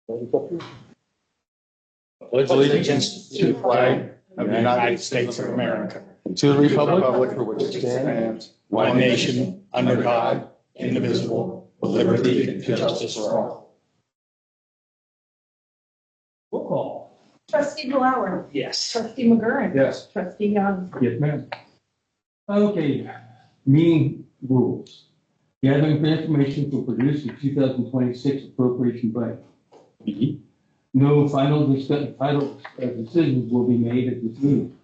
Pledge allegiance to the flag of the United States of America, to the republic for which it stands, one nation, under God, indivisible, with liberty and justice for all. Roll call. Trustee Blower. Yes. Trustee McGurran. Yes. Trustee Young. Yes, ma'am. Okay, meeting rules. Gathering for information to produce the 2026 appropriation budget. B, no final decisions will be made at this meeting.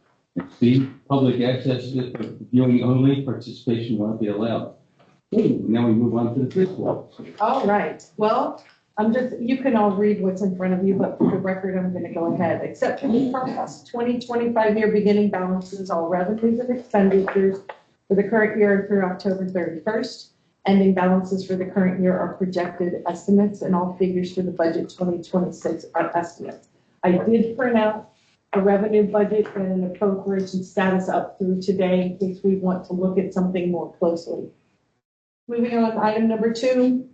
C, public access viewing only, participation will not be allowed. Now we move on to the fiscal. All right. Well, you can all read what's in front of you, but for the record, I'm going to go ahead. Except for the past 2025 year beginning balances, all revenues and expenditures for the current year through October 31st. Ending balances for the current year are projected estimates, and all figures for the budget 2026 are estimates. I did print out a revenue budget and an appropriation status up through today in case we want to look at something more closely. Moving on, item number 2.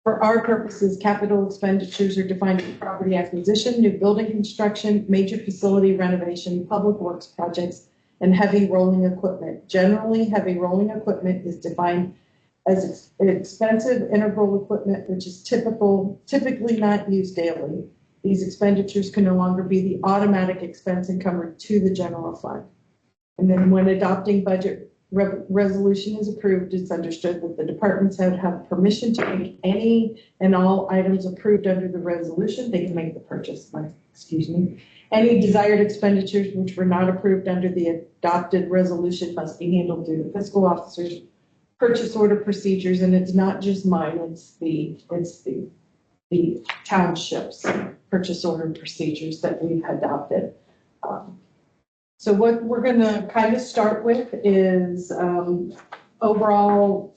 For our purposes, capital expenditures are defined as property acquisition, new building construction, major facility renovation, public works projects, and heavy rolling equipment. Generally, heavy rolling equipment is defined as expensive integral equipment, which is typically not used daily. These expenditures can no longer be the automatic expense encumbered to the general fund. And then when adopting budget resolution is approved, it's understood that the departments have permission to make any and all items approved under the resolution. They can make the purchase, Any desired expenditures which were not approved under the adopted resolution must be handled through the fiscal officer's purchase order procedures, and it's not just mine, it's the township's purchase order procedures that we've adopted. So what we're going to kind of start with is overall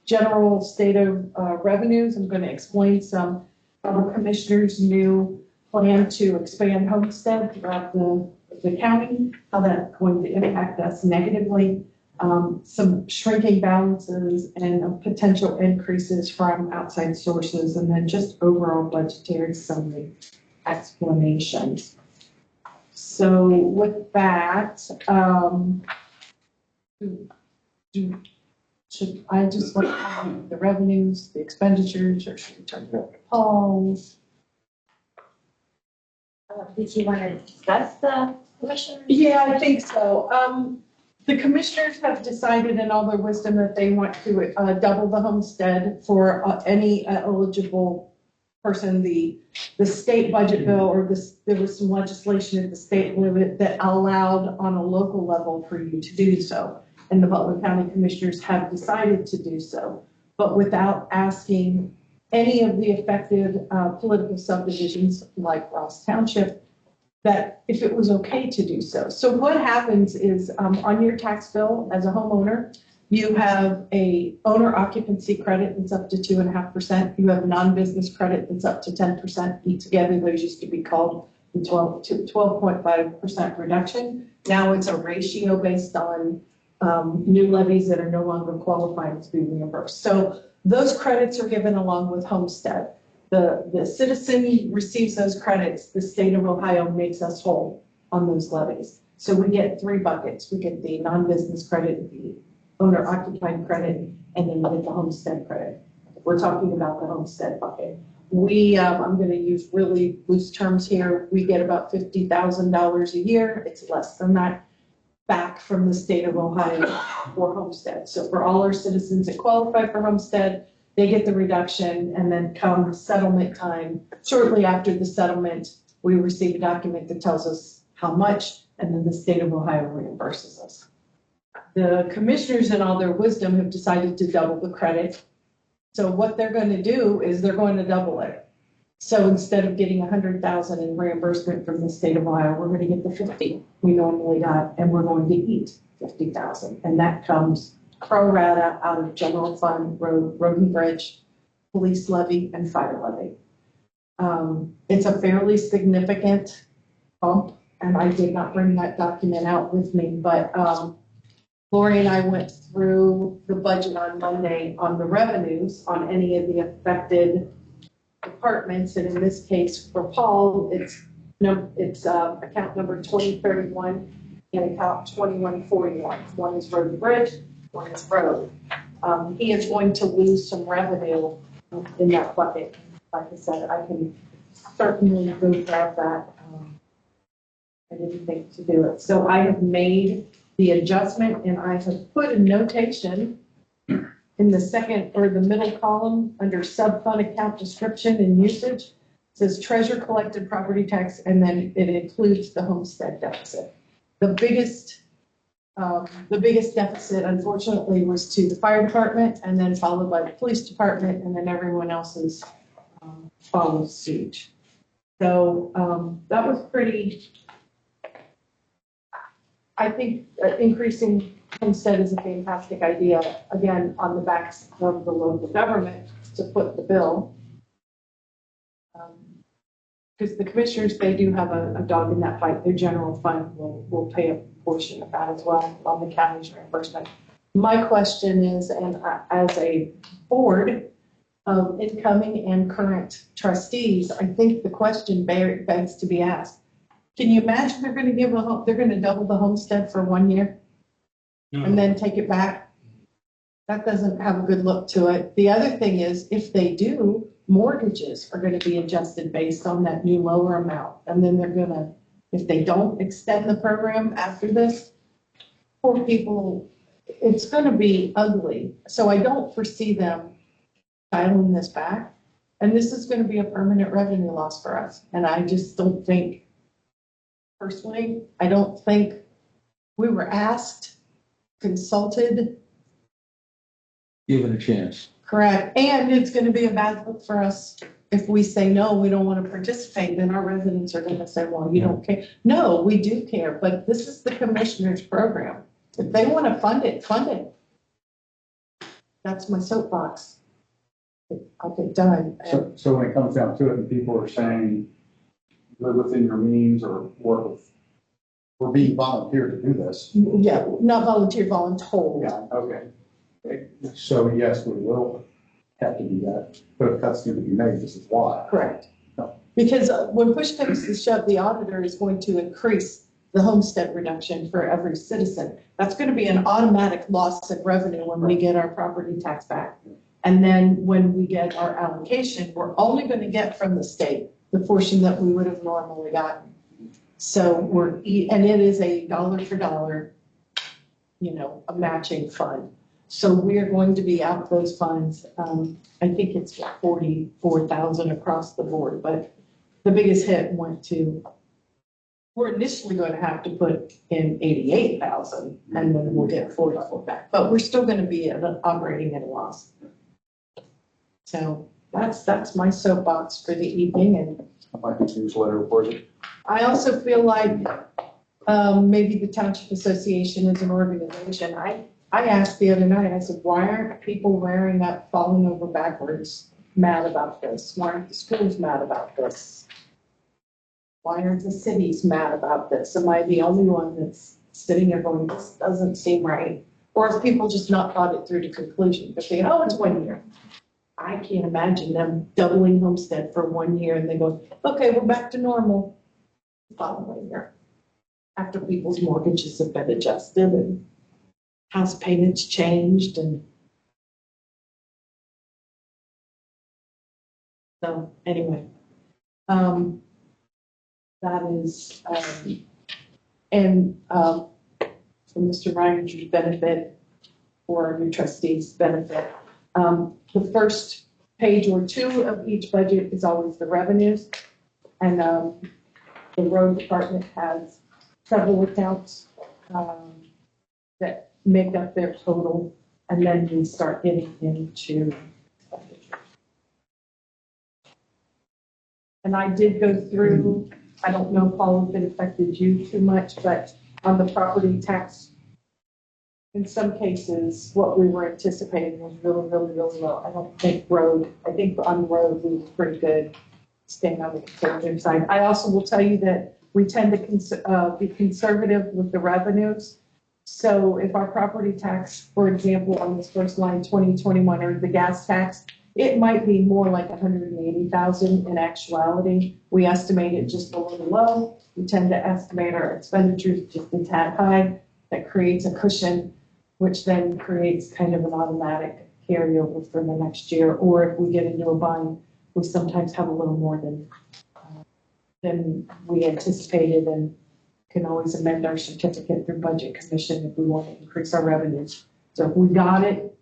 general state of revenues. I'm going to explain some of the commissioner's new plan to expand homestead throughout the county, how that's going to impact us negatively. Some shrinking balances and potential increases from outside sources, and then just overall budgetary summary explanations. So with that, should I just look at the revenues, the expenditures, or should we turn it over to Paul? Did you want to discuss the commissioners? Yeah, I think so. The commissioners have decided in all their wisdom that they want to double the homestead for any eligible person. The state budget bill, or there was some legislation at the state limit that allowed on a local level for you to do so. And the Butler County Commissioners have decided to do so, but without asking any of the affected political subdivisions like Ross Township that if it was okay to do so. So what happens is on your tax bill as a homeowner, you have a owner occupancy credit that's up to 2.5%. You have non-business credit that's up to 10%. Each together, those used to be called the 12.5% reduction. Now it's a ratio based on new levies that are no longer qualifying to be reimbursed. So those credits are given along with homestead. The citizen receives those credits. The state of Ohio makes us whole on those levies. So we get 3 buckets. We get the non-business credit, the owner occupied credit, and then we get the homestead credit. We're talking about the homestead bucket. I'm going to use really loose terms here. We get about $50,000 a year. It's less than that back from the state of Ohio for homestead. So for all our citizens that qualify for homestead, they get the reduction, and then come settlement time, shortly after the settlement, we receive a document that tells us how much, and then the state of Ohio reimburses us. The commissioners in all their wisdom have decided to double the credit. So what they're going to do is they're going to double it. So instead of getting $100,000 in reimbursement from the state of Ohio, we're going to get the 50 we normally got, and we're going to eat 50,000, and that comes pro rata out of general fund, road and bridge, police levy, and fire levy. It's a fairly significant bump, and I did not bring that document out with me, but Lori and I went through the budget on Monday on the revenues on any of the affected departments, and in this case for Paul, it's account number 2031 and account 2141. One is road and bridge, one is road. He is going to lose some revenue in that bucket. Like I said, I can certainly go grab that. I didn't think to do it. So I have made the adjustment, and I have put a notation in the second or the middle column under sub-fund account description and usage. It says treasure collected property tax, and then it includes the homestead deficit. The biggest deficit, unfortunately, was to the fire department, and then followed by the police department, and then everyone else's follows suit. So that was pretty. I think increasing homestead is a fantastic idea. Again, on the backs of the local government to foot the bill. Because the commissioners, they do have a dog in that fight. Their general fund will pay a portion of that as well on the county's reimbursement. My question is, and as a board of incoming and current trustees, I think the question begs to be asked. Can you imagine they're going to double the homestead for 1 year and then take it back? That doesn't have a good look to it. The other thing is, if they do, mortgages are going to be adjusted based on that new lower amount. And then they're going to, if they don't extend the program after this, poor people, it's going to be ugly. So I don't foresee them dialing this back. And this is going to be a permanent revenue loss for us. And I just don't think, personally, I don't think we were asked, consulted. Given a chance. Correct. And it's going to be a bad look for us if we say, no, we don't want to participate. Then our residents are going to say, well, you don't care. No, we do care. But this is the commissioner's program. If they want to fund it, fund it. That's my soapbox. I'll get done. So when it comes down to it and people are saying, live within your means or work with, we're being volunteered to do this. Yeah, not volunteer, voluntold. Yeah, okay. So yes, we will have to do that, but if cuts need to be made, this is why. Correct. No. Because when push comes to shove, the auditor is going to increase the homestead reduction for every citizen. That's going to be an automatic loss of revenue when we get our property tax back. And then when we get our allocation, we're only going to get from the state the portion that we would have normally gotten. So and it is a dollar for dollar, a matching fund. So we are going to be out those funds. I think it's 44,000 across the board, but the biggest hit went to, we're initially going to have to put in 88,000 and then we'll get 44 back, but we're still going to be operating at a loss. So that's my soapbox for the evening. And I might be newsletter reported. I also feel like maybe the Township Association is an organization. I asked the other night, I said, why aren't people wearing up, falling over backwards, mad about this? Why aren't the schools mad about this? Why aren't the cities mad about this? Am I the only one that's sitting there going, this doesn't seem right? Or if people just not thought it through to conclusion, but they, it's 1 year. I can't imagine them doubling homestead for 1 year and they go, okay, we're back to normal the following year. After people's mortgages have been adjusted and house payments changed, and so anyway, that is, for Mr. Reiner's benefit, or our new trustees' benefit, the first page or two of each budget is always the revenues, and the road department has several accounts that make up their total, and then we start getting into. And I did go through, I don't know, Paul, if it affected you too much, but on the property tax, in some cases, what we were anticipating was really, really, really low. I don't think I think on road we were pretty good, staying on the conservative side. I also will tell you that we tend to be conservative with the revenues. So if our property tax, for example, on this first line, 2021, or the gas tax It might be more like 180,000 in actuality. We estimate it just a little low. We tend to estimate our expenditures just a tad high. That creates a cushion, which then creates kind of an automatic carryover for the next year. Or if we get into a bind, we sometimes have a little more than we anticipated, and can always amend our certificate through budget commission if we want to increase our revenues. So if we got it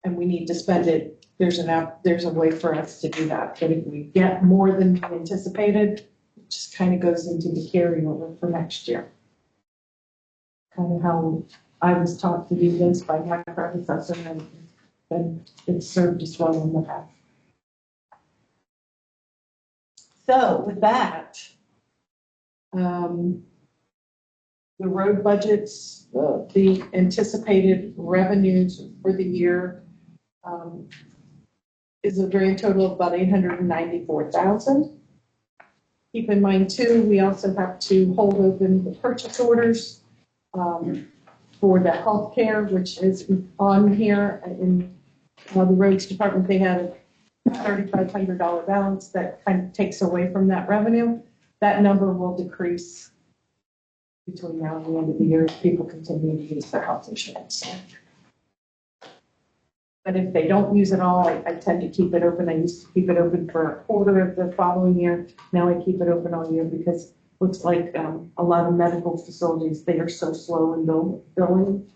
and we need to spend it, there's a way for us to do that. But if we get more than we anticipated, it just kind of goes into the carryover for next year. Kind of how I was taught to do this by my predecessor, and it's served us well in the past. So with that, the road budgets, the anticipated revenues for the year is a grand total of about 894,000. Keep in mind too, we also have to hold open the purchase orders for the healthcare, which is on here in the roads department. They had a $3,500 balance that kind of takes away from that revenue. That number will decrease between now and the end of the year if people continue to use their health insurance. But if they don't use it all, I tend to keep it open. I used to keep it open for a quarter of the following year. Now I keep it open all year because it looks like a lot of medical facilities, they are so slow in billing.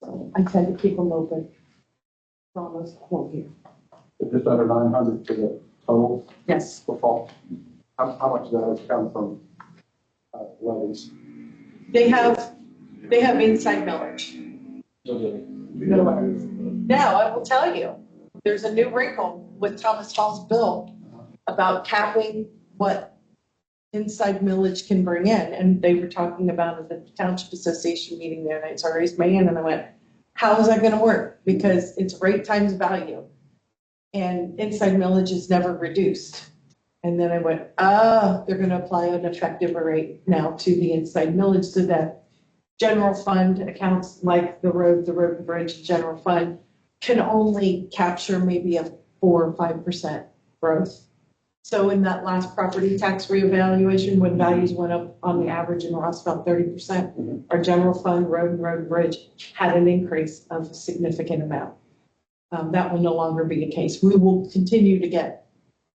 So I tend to keep them open for almost the whole year. Just under 900 for the total Yes. for fall. How much of that has come from levies? They have inside millage. Now, I will tell you, there's a new wrinkle with Thomas Hall's bill about capping what inside millage can bring in. And they were talking about it at the Township Association meeting there, and I raised my hand and I went, how is that going to work? Because it's rate times value. And inside millage is never reduced. And then I went, they're going to apply an effective rate now to the inside millage so that general fund accounts like the road and bridge general fund can only capture maybe a 4 or 5% growth. So in that last property tax reevaluation, when values went up on the average in Ross about 30%, our general fund, road and bridge had an increase of a significant amount. That will no longer be the case. We will continue to get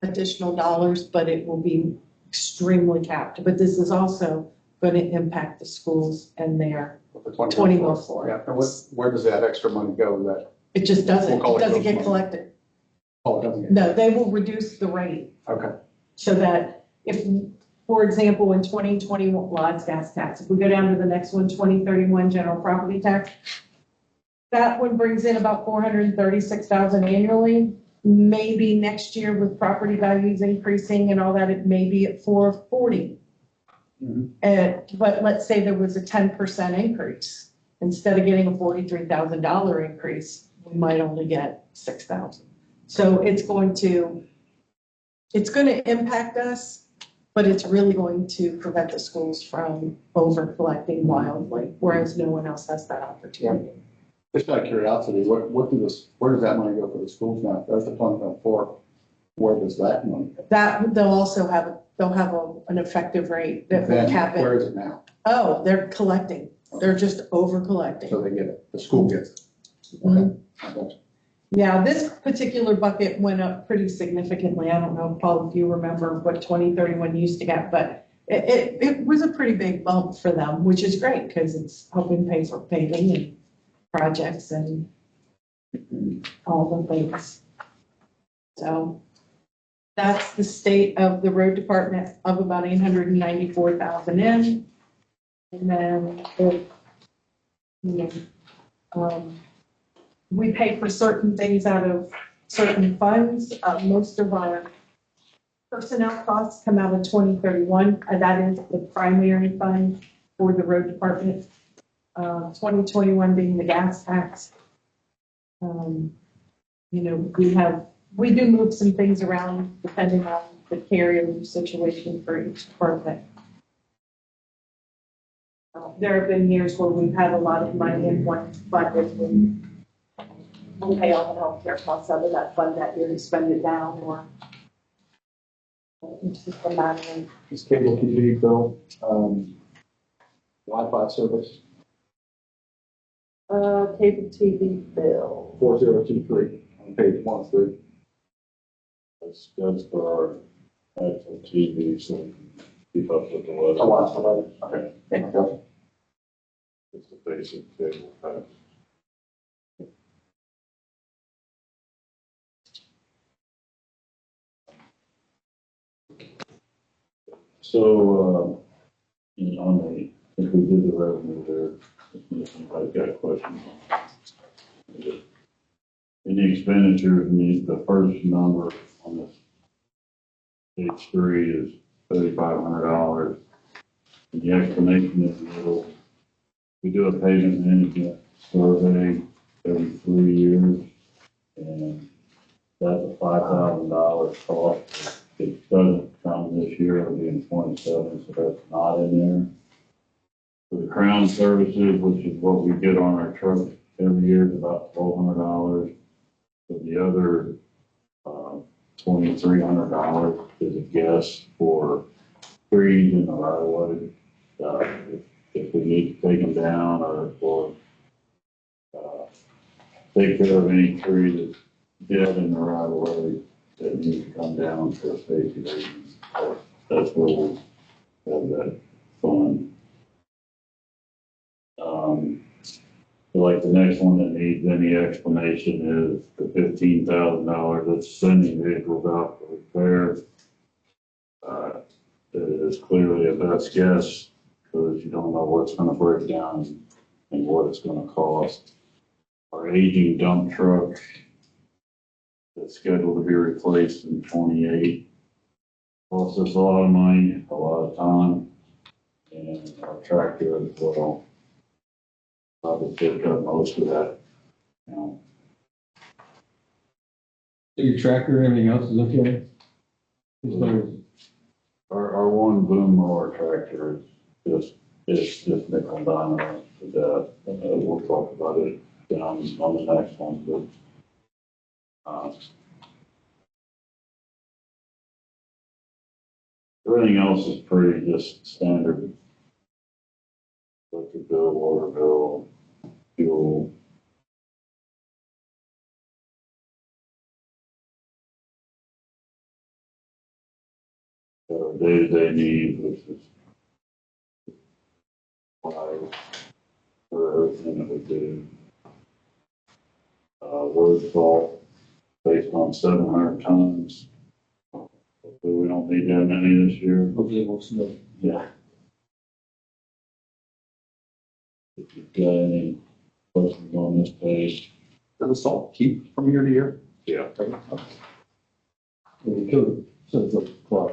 additional dollars, but it will be extremely capped. But this is also going to impact the schools and their 2004. Yeah, and where does that extra money go? That It just doesn't, We'll it doesn't get money. collected. Oh, it doesn't get. No, they will reduce the rate Okay. so that if, for example, in 2021, well, it's gas tax. If we go down to the next one, 2031 general property tax, that one brings in about 436,000 annually. Maybe next year with property values increasing and all that, it may be at 440. But let's say there was a 10% increase. Instead of getting a $43,000 increase, we might only get 6,000. So it's going to impact us, but it's really going to prevent the schools from over collecting wildly, whereas no one else has that opportunity. Just out of curiosity, where does that money go for the schools now? That's the fund for. Where does that money go? That they'll also have an effective rate that will Then, cap it. where is it now? Oh, they're collecting. They're just over collecting. So they get it. The school gets it. Mhm. Okay. Yeah, this particular bucket went up pretty significantly. I don't know, Paul, if you remember what 2031 used to get, but it was a pretty big bump for them, which is great because it's helping pay for paving and projects and all the things. So that's the state of the road department of about 894,000 in. And then, we pay for certain things out of certain funds. Most of our personnel costs come out of 2031. That is the primary fund for the road department. 2021 being the gas tax. We do move some things around depending on the carryover situation for each department. There have been years where we've had a lot of money in one bucket and we pay all the healthcare costs out of that fund that year to spend it down or it's just a matter of This cable TV bill, Wi-Fi service, cable TV bill. 4023 on page 1 That's for our actual TV, so we can keep up with the weather. Oh, watch the weather. Okay. Yeah. Okay. It's the basic cable pack. So, on the, if we did the revenue there, if anybody's got questions on it. In the expenditures, the first number on this page 3 is $3,500. And the explanation is a little, we do a payment management survey every 3 years, and that's a $5,000 cost. It doesn't come this year, it'll be in 27, so that's not in there. For the crown services, which is what we get on our truck every year, is about $1,200. For the other, $2,300 is a guess for trees in the right of way. If we need to take them down or take care of any tree that's dead in the right of way that needs to come down for a safety reason. That's where we'll have that fund. Like the next one that needs any explanation is the $15,000 that's sending vehicles out for repair. It is clearly a best guess because you don't know what's going to break down and what it's going to cost. Our aging dump truck that's scheduled to be replaced in 28 costs us a lot of money, a lot of time, and our tractor as well. Probably pick up most of that, you know. Your tractor, everything else is okay? As far as Our one boom mower tractor is just nickel and dime to death. We'll talk about it on the next one, but, everything else is pretty just standard. Electric bill, water bill, fuel. Our day-to-day needs, which is why for everything that we do. Road salt based on 700 tons. Hopefully we don't need that many this year. hopefully it won't snow. Yeah. If you've got any questions on this page. Does the salt keep from year to year? Yeah. We could, so it's a clock.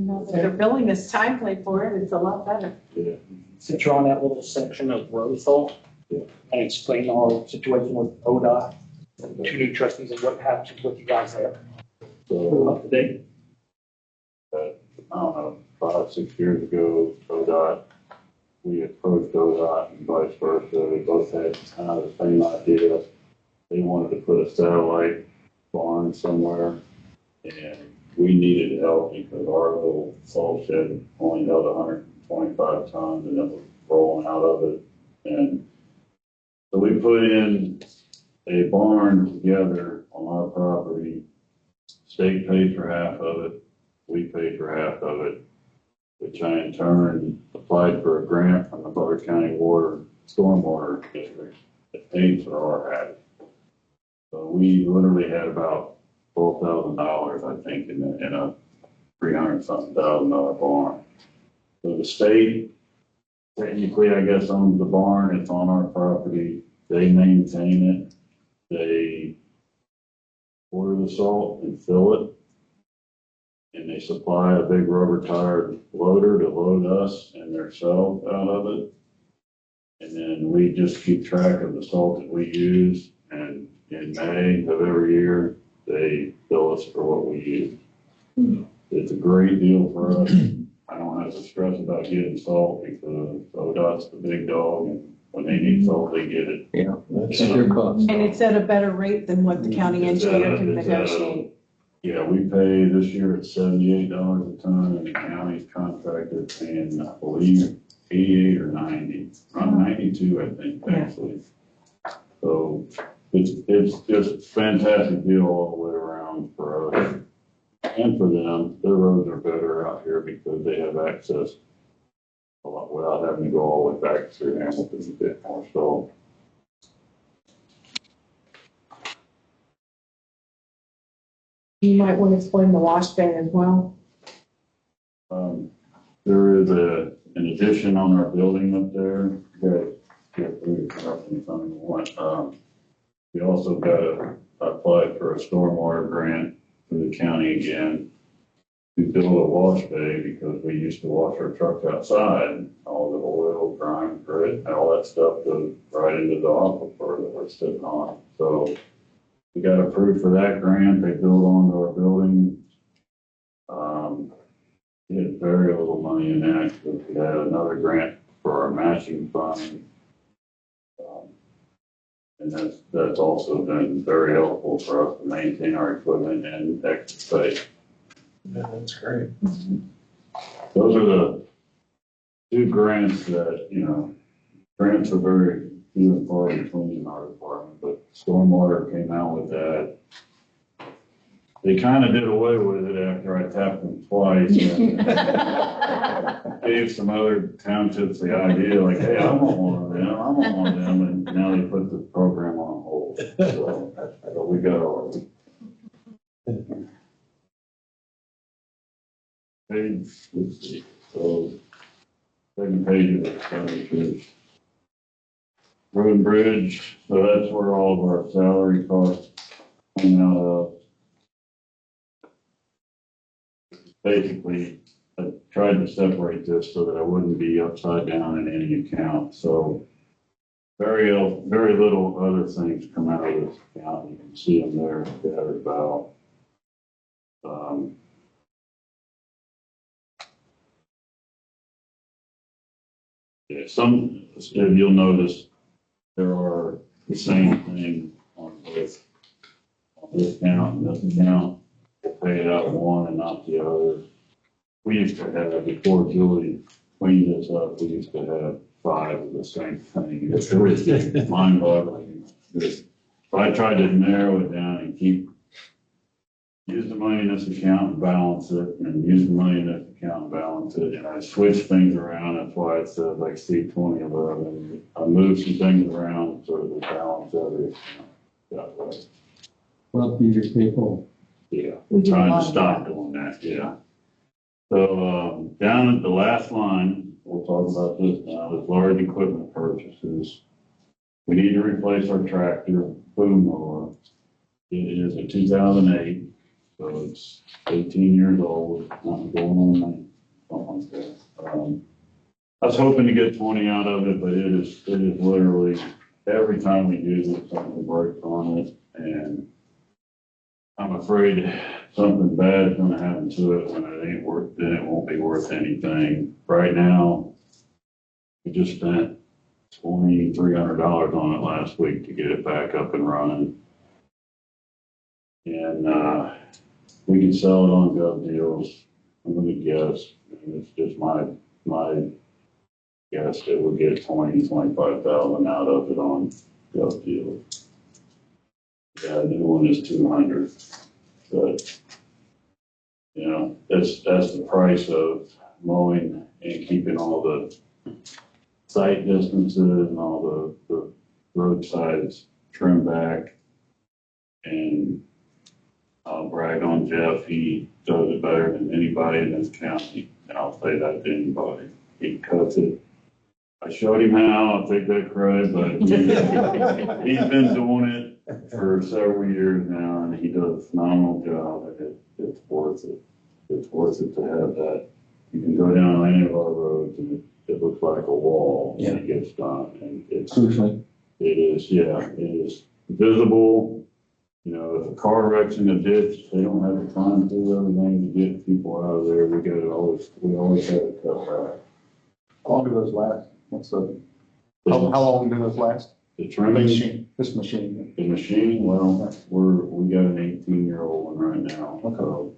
If they're billing us timely for it, it's a lot better. Yeah. Since you're on that little section of road salt, Yeah. and explain the whole situation with ODOT, two new trustees and what happens with you guys there. So, Up to date. I don't know, 5, 6 years ago, ODOT, we approached ODOT and vice versa. We both had kind of the same idea. They wanted to put a satellite barn somewhere, and we needed help because our little salt shed only held 125 tons, and it was rolling out of it. And so we put in a barn together on our property. State paid for half of it. We paid for half of it, which I in turn applied for a grant from the Butler County Water Stormwater District that paid for our half. So we literally had about $12,000, I think, in a $300-something thousand barn. So the state technically, I guess, owns the barn. It's on our property. They maintain it. They order the salt and fill it. And they supply a big rubber tired loader to load us and themselves out of it. And then we just keep track of the salt that we use. And in May of every year, they bill us for what we use. It's a great deal for us. I don't have to stress about getting salt because ODOT's the big dog and when they need salt, they get it. Yeah, that's their cost. And it's at a better rate than what the county engineer can It's at a- negotiate. Yeah, we pay this year at $78 a ton, and the county's contracted paying, I believe, 88 or 90, around 92, I think, Yeah. actually. So it's just a fantastic deal all the way around for us and for them. Their roads are better out here because they have access a lot without having to go all the way back through Hamilton a bit more. So You might want to explain the wash bay as well. there is an addition on our building up there. We also got to apply for a stormwater grant through the county again to build a wash bay because we used to wash our trucks outside. All the oil, grime, grit, and all that stuff goes right into the aquifer that we're sitting on. So we got approved for that grant. They built onto our building. We had very little money in that because we had another grant for our matching fund. And that's also been very helpful for us to maintain our equipment and extra space. Yeah, that's great. Those are the two grants that, grants are very few and far between in our department, but stormwater came out with that. They kind of did away with it after I tapped them twice and gave some other townships the idea, like, hey, I want one of them, I want one of them, and now they put the program on hold. So we got ours. Page, let's see, so second page of the expenditures. Road and bridge, so that's where all of our salary costs come out of. Basically, I tried to separate this so that I wouldn't be upside down in any account. So very little other things come out of this account. You can see them there scattered about. Yeah, some, you'll notice there are the same thing on this account and this account. Pay it out one and not the other. We used to have, before Julie cleaned this up, we used to have 5 of the same thing. It was mind-boggling. So I tried to narrow it down and use the money in this account and balance it, and use the money in this account and balance it. And I switched things around. That's why it says like C2011. I moved some things around so that we balance every account that way. Well, Peter, people. Yeah, We do a trying lot to of stop that. doing that, yeah. So, down at the last line, we'll talk about this now, is large equipment purchases. We need to replace our tractor boom mower. It is a 2008, so it's 18 years old, not going on, something like that. I was hoping to get 20 out of it, but it is literally, every time we use it, something breaks on it, and I'm afraid something bad is gonna happen to it when it ain't worth, then it won't be worth anything. Right now, we just spent $2,300 on it last week to get it back up and running. And, we can sell it on Gov Deals. I'm gonna guess, and it's just my guess that we'll get 25,000 out of it on Gov Deals. Yeah, the new one is 200, but, that's the price of mowing and keeping all the site distances and all the roadsides trimmed back. And I'll brag on Jeff, he does it better than anybody in this county, and I'll say that to anybody. He cuts it. I showed him how, I'll take that credit, but he's been doing it for several years now, and he does a phenomenal job, and it's worth it. It's worth it to have that. You can go down any of our roads, and it looks like a wall when it gets done, and it's, Crucially. it is visible. If a car wrecks in a ditch, they don't have to climb through everything to get people out of there. We always have it cut back. How long do those last? What's the How long do those last? The The trimming, machine, this machine. the machine, well, we got an 18-year-old one right now. Okay. So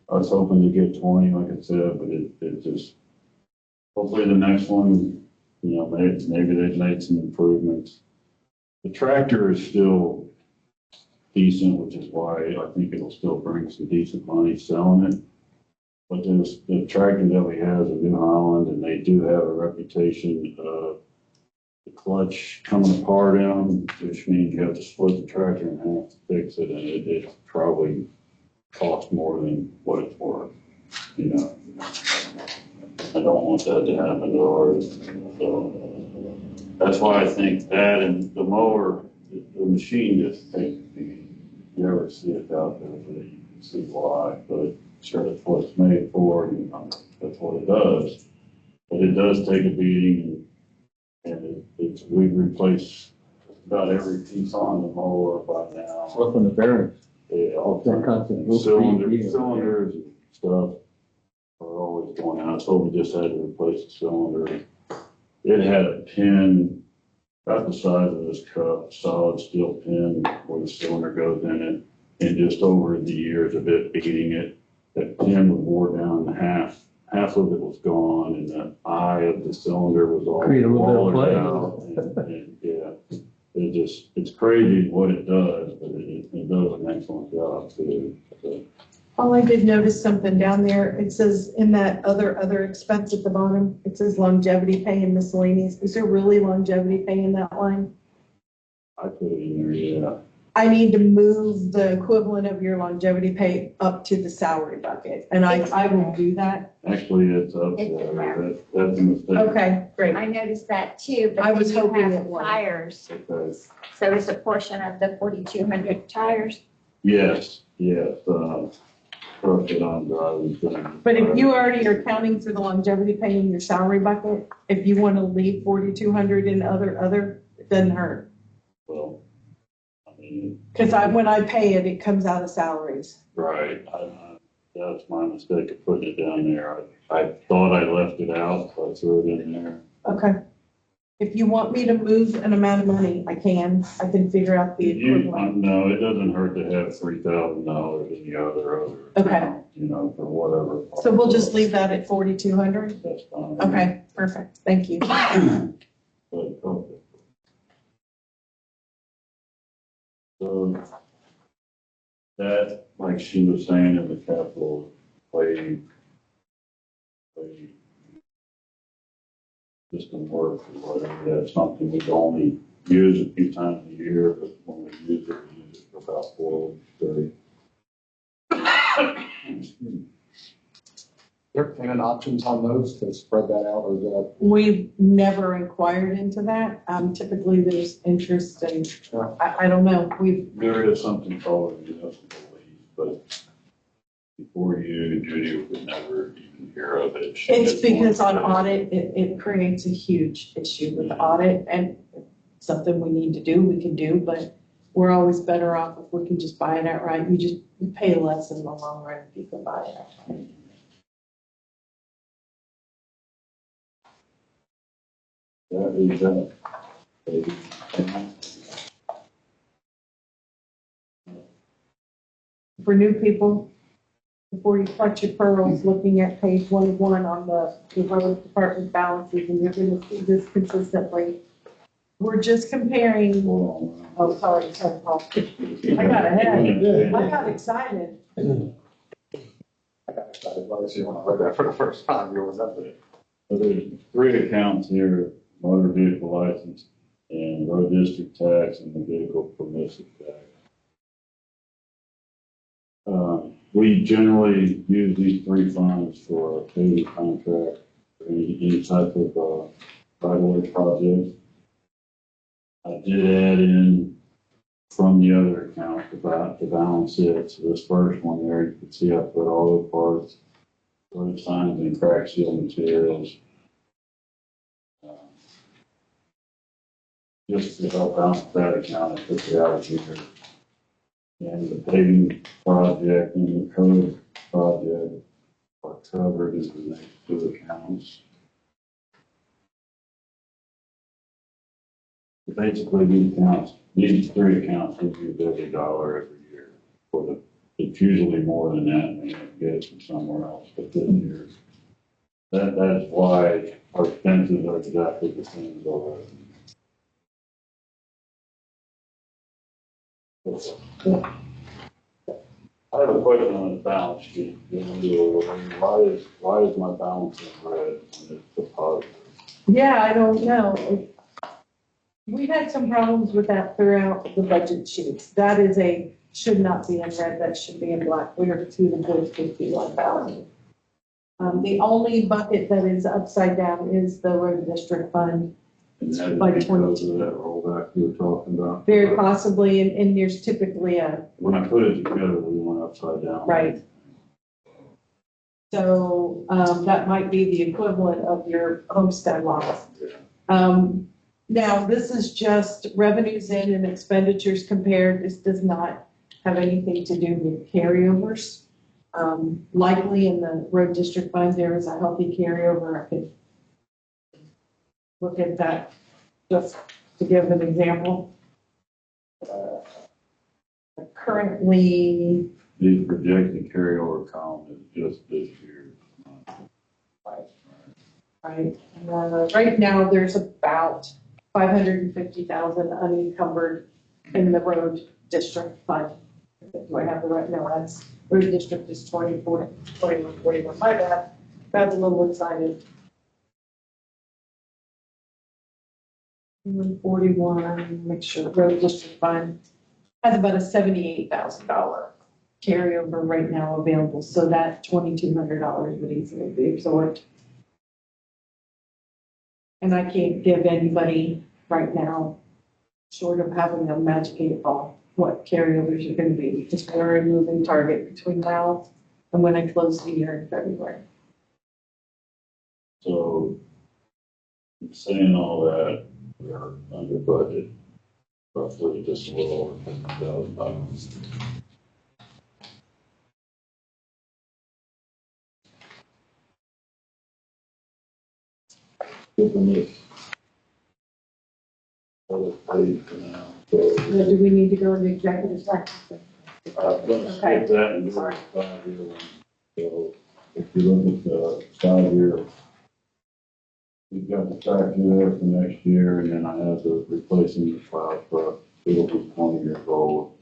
I was hoping to get 20, like I said, but it just, hopefully the next one, you know, maybe they've made some improvements. The tractor is still decent, which is why I think it'll still bring some decent money selling it. But there's the tractor that we have is a New Holland, and they do have a reputation of the clutch coming apart in them, which means you have to split the tractor in half to fix it, and it probably costs more than what it's worth, you know. I don't want that to happen to ours. So that's why I think that and the mower, the machine just takes the beat. You ever see it out there, but you can see why, but sure, that's what it's made for, you know, that's what it does. But it does take a beating, and we replace about every piece on the mower by now. Flipping the bearings. Yeah, all That constant loop speed, yeah. cylinders and stuff are always going out. So we just had to replace the cylinder. It had a pin about the size of this cup, solid steel pin where the cylinder goes in it. And just over the years of it beating it, that pin was wore down in half. Half of it was gone, and the eye of the cylinder was all Create a little bit of walled play. out. And yeah, it's crazy what it does, but it does an excellent job too. So, Oh, I did notice something down there. It says in that other expense at the bottom, it says longevity pay and miscellaneous. Is there really longevity pay in that line? I put it in there, yeah. I need to move the equivalent of your longevity pay up to the salary bucket, and I will do that. Actually, it's up It's in there. there. That's a mistake. Okay, great. I noticed that too, but I was then you hoping have it was. tires. Okay. So it's a portion of the 4,200 tires. Yes, truck that I'm driving. thing. But if you already are counting for the longevity pay in your salary bucket, if you want to leave 4,200 in other, it doesn't hurt. Well, I mean, Because when I pay it, it comes out of salaries. right, that's my mistake of putting it down there. I thought I left it out, so I threw it in there. Okay. If you want me to move an amount of money, I can figure out the equivalent. No, it doesn't hurt to have $3,000 in the other. Okay. account, you know, for whatever. So we'll just leave that at 4,200? That's fine. Okay, perfect. Thank you. But, okay. So that, like she was saying in the capital, play system work or whatever, that's something we only use a few times a year, but when we use it for about 4 weeks straight. There are payment options on those to spread that out, or is that? We've never inquired into that. Typically, there's interest and, I don't know, There is something called a municipal lease, but before you, Judy would never even hear of it. She it's just because on wanted to- audit, it creates a huge issue with audit, and something we need to do, we can do, but we're always better off if we can just buy it outright. You pay less in the long run if you can buy it outright. That is that. Baby. For new people, before you clutch your pearls, looking at page 21 on the road department balances, and you're gonna see this consistently. We're just comparing, Hold on. oh, sorry, Paul. I got ahead. I got excited. I got excited last year when I read that for the first time. You was up there. So there's 3 accounts here, motor vehicle license and road district tax and the vehicle permissive tax. We generally use these 3 funds for a paving contract, or any type of, right-of-way project. I did add in from the other account to balance it. So this first one there, you can see I put all the parts, road signs and crack seal materials. Just to help out that account, I took it out here. And the paving project and the code project are covered in the next 2 accounts. basically these accounts, these three accounts, we use every dollar every year. For the, it's usually more than that, and we get it from somewhere else, but this year. That's why our expenses are exactly the same as our revenue. I have a question on the balance sheet. Why is my balance in red when it's a positive? Yeah, I don't know. We had some problems with that throughout the budget sheets. That is should not be in red, that should be in black. We are to the good 51,000. The only bucket that is upside down is the road district fund. And that is By because 22. of that rollback you were talking about? Very possibly, and there's typically When I put it together, we went upside down. right. So, that might be the equivalent of your homestead loss. Now, this is just revenues in and expenditures compared. This does not have anything to do with carryovers. Likely in the road district fund, there is a healthy carryover. I could look at that just to give an example. Currently, The projected carryover column is just this year. right, right now, there's about 550,000 unencumbered in the road district fund. Do I have the right, no, that's, road district is 21, 41, my bad, that's a little excited. 41, make sure, road district fund has about a $78,000 carryover right now available, so that $2,200 would easily be absorbed. And I can't give anybody right now, short of having a magic 8 ball, what carryovers are gonna be, because we're a moving target between now and when I close the year in February. So, saying all that, we are under budget, roughly just a little over $50,000. Given this other page for now, so Now, do we need to go into executive session? I'm gonna skip that and do the 5-year one. So, if you look at the 5-year, we've got the tractor there for next year, and then I have the replacing the plow truck. It'll be 20 years old.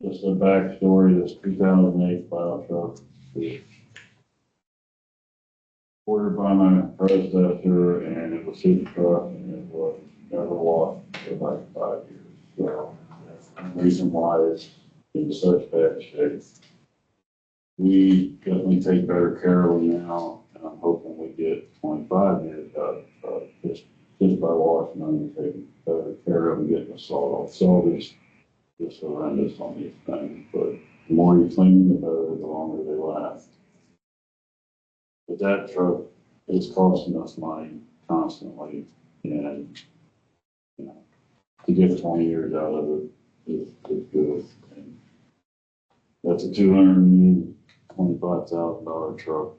Just a backstory, this 2008 plow truck was ordered by my predecessor, and it was his truck, and it was never washed for like 5 years. So that's the reason why it's in such bad shape. We definitely take better care of them now, and I'm hoping we get 25 years out of just by washing them and taking better care of them, getting the salt off. Salt is just horrendous on these things, but the more you clean them, the better, the longer they last. But that truck is costing us money constantly, and, you know, to get 20 years out of it is good. And that's a $225,000 truck.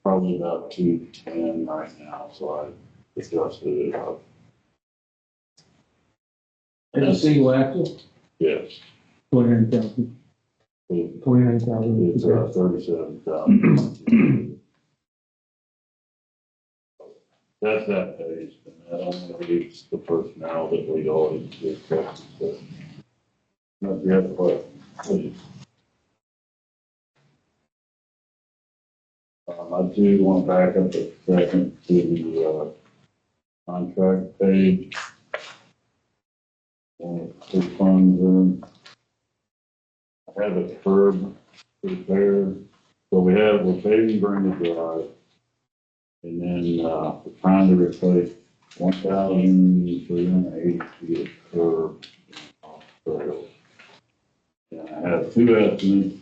Probably about 210 right now, so I adjusted it up. And a single axle, Yes, 29,000. it- 29,000. it's 37,000. That's that page, and that only leaves the personnel that we always discuss. So, if you have a question, please. I do want to back up a second to the contract page. The funds, I have a curb prepared, so we're paving Brenda Drive. And then, we're trying to replace 1,380 feet of curb trails. And I have two estimates.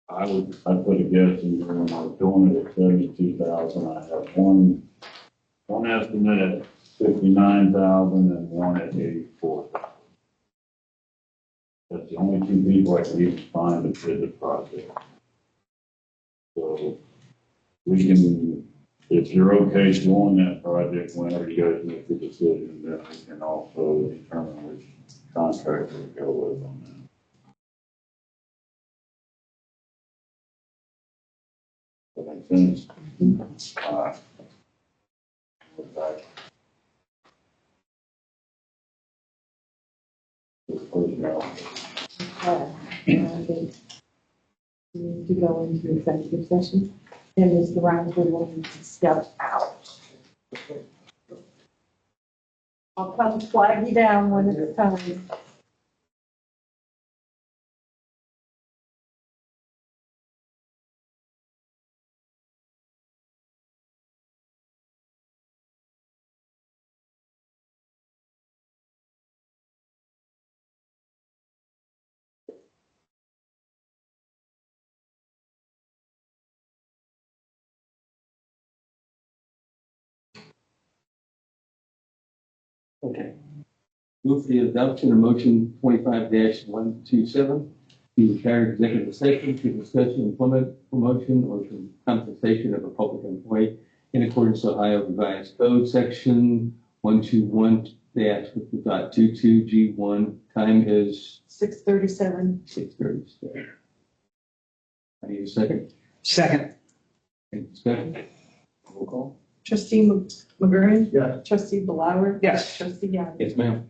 I put a guess in here when I was doing it at 72,000. I have one estimate at 59,000 and one at 84,000. That's the only two people I can even find to bid the project. So we can if you're okay doing that project, whenever you guys make the decision, then we can also determine which contractor to go with on that. That makes sense? All right. Okay. We need to go into executive session, and Mr. Ryan would want to step out. I'll come flag you down when it's time. Okay. Move for the adoption of motion 25-127, to retire executive session to discuss employment, promotion, or compensation of a public employee in accordance with Ohio Revised Code, section 121-22G1. Time is 6:37. 6:30. I need a second. Second. Any discussion? Roll call. Trustee McGurran? Yes. Trustee Blower? Yes. Trustee Young? Yes, ma'am.